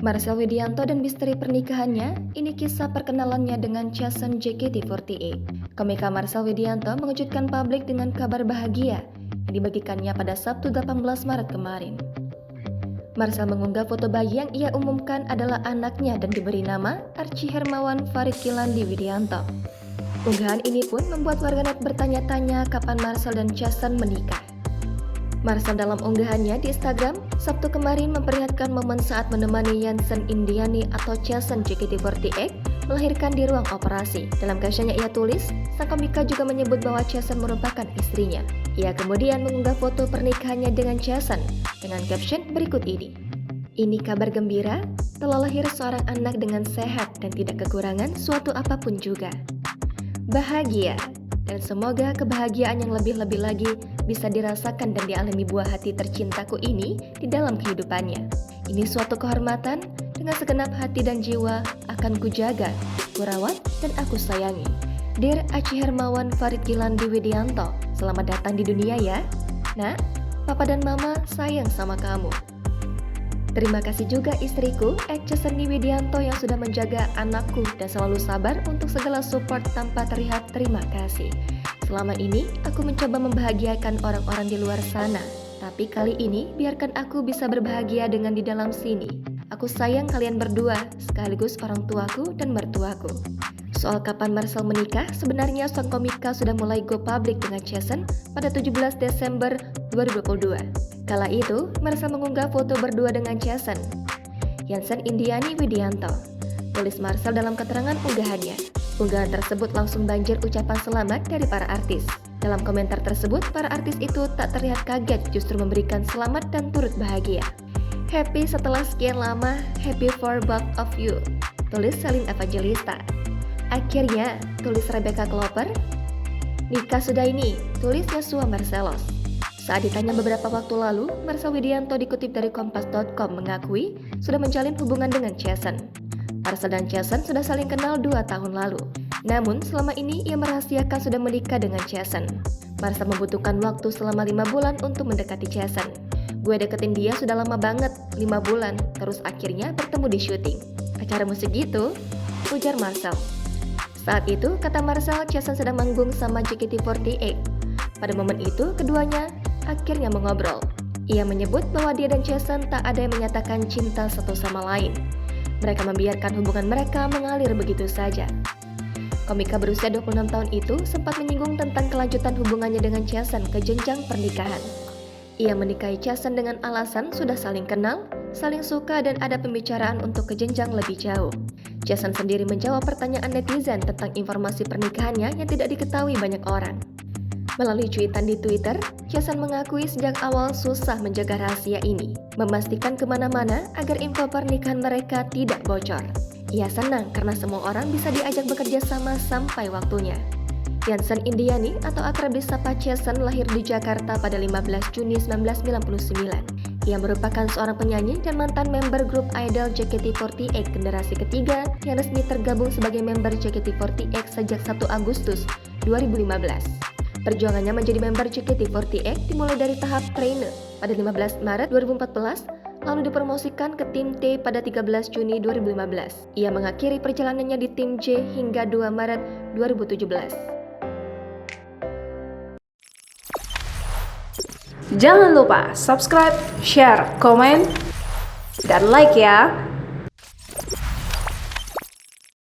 Marcel Widianto dan misteri pernikahannya, ini kisah perkenalannya dengan Chasen JKT48. Komika Marcel Widianto mengejutkan publik dengan kabar bahagia yang dibagikannya pada Sabtu 18 Maret kemarin. Marcel mengunggah foto bayi yang ia umumkan adalah anaknya dan diberi nama Archie Hermawan Farid Kilandi Widianto. Unggahan ini pun membuat warganet bertanya-tanya kapan Marcel dan Chasen menikah. Marcel dalam unggahannya di Instagram Sabtu kemarin memperlihatkan momen saat menemani Yansen Indiani atau Chasen JKT48 melahirkan di ruang operasi. Dalam captionnya ia tulis, sang komika juga menyebut bahwa Chasen merupakan istrinya. Ia kemudian mengunggah foto pernikahannya dengan Chasen dengan caption berikut ini. Ini kabar gembira, telah lahir seorang anak dengan sehat dan tidak kekurangan suatu apapun juga. Bahagia. Dan semoga kebahagiaan yang lebih-lebih lagi bisa dirasakan dan dialami buah hati tercintaku ini di dalam kehidupannya. Ini suatu kehormatan, dengan segenap hati dan jiwa akan kujaga, kurawat, dan aku sayangi. Dear Archie Hermawan Farid Kilandi Widianto, selamat datang di dunia ya. Nak, papa dan mama sayang sama kamu. Terima kasih juga istriku, Cheseni Widianto yang sudah menjaga anakku dan selalu sabar untuk segala support tanpa terlihat terima kasih. Selama ini, aku mencoba membahagiakan orang-orang di luar sana. Tapi kali ini, biarkan aku bisa berbahagia dengan di dalam sini. Aku sayang kalian berdua, sekaligus orang tuaku dan mertuaku. Soal kapan Marcel menikah, sebenarnya sang komika sudah mulai go public dengan Chasen pada 17 Desember 2022. Kala itu, Marcel mengunggah foto berdua dengan Chasen, Yansen Indiani Widianto. Tulis Marcel dalam keterangan unggahannya. Unggahan tersebut langsung banjir ucapan selamat dari para artis. Dalam komentar tersebut, para artis itu tak terlihat kaget, justru memberikan selamat dan turut bahagia. Happy setelah sekian lama, happy for both of you, tulis Celine Evangelista. Akhirnya, tulis Rebecca Clover. Nikah sudah ini, tulis Yasua Marcelos. Saat ditanya beberapa waktu lalu, Marcel Widianto dikutip dari Kompas.com mengakui sudah menjalin hubungan dengan Chasen. Marcel dan Chasen sudah saling kenal 2 tahun lalu. Namun, selama ini ia merahasiakan sudah menikah dengan Chasen. Marcel membutuhkan waktu selama 5 bulan untuk mendekati Chasen. Gue deketin dia sudah lama banget, 5 bulan, terus akhirnya bertemu di syuting. Acara musik gitu, ujar Marcel. Saat itu, kata Marcel, Chasen sedang manggung sama JKT48. Pada momen itu, keduanya akhirnya mengobrol. Ia menyebut bahwa dia dan Chasen tak ada yang menyatakan cinta satu sama lain. Mereka membiarkan hubungan mereka mengalir begitu saja. Komika berusia 26 tahun itu sempat menyinggung tentang kelanjutan hubungannya dengan Chasen ke jenjang pernikahan. Ia menikahi Chasen dengan alasan sudah saling kenal, saling suka dan ada pembicaraan untuk ke jenjang lebih jauh. Chasen sendiri menjawab pertanyaan netizen tentang informasi pernikahannya yang tidak diketahui banyak orang. Melalui cuitan di Twitter, Chasen mengakui sejak awal susah menjaga rahasia ini, memastikan kemana-mana agar info pernikahan mereka tidak bocor. Ia senang karena semua orang bisa diajak bekerja sama sampai waktunya. Yansen Indiani atau akrab disapa Chasen lahir di Jakarta pada 15 Juni 1999. Ia merupakan seorang penyanyi dan mantan member grup idol JKT48 generasi ketiga yang resmi tergabung sebagai member JKT48 sejak 1 Agustus 2015. Perjuangannya menjadi member JKT48 dimulai dari tahap trainer pada 15 Maret 2014, lalu dipromosikan ke tim T pada 13 Juni 2015. Ia mengakhiri perjalanannya di tim J hingga 2 Maret 2017. Jangan lupa subscribe, share, komen, dan like ya!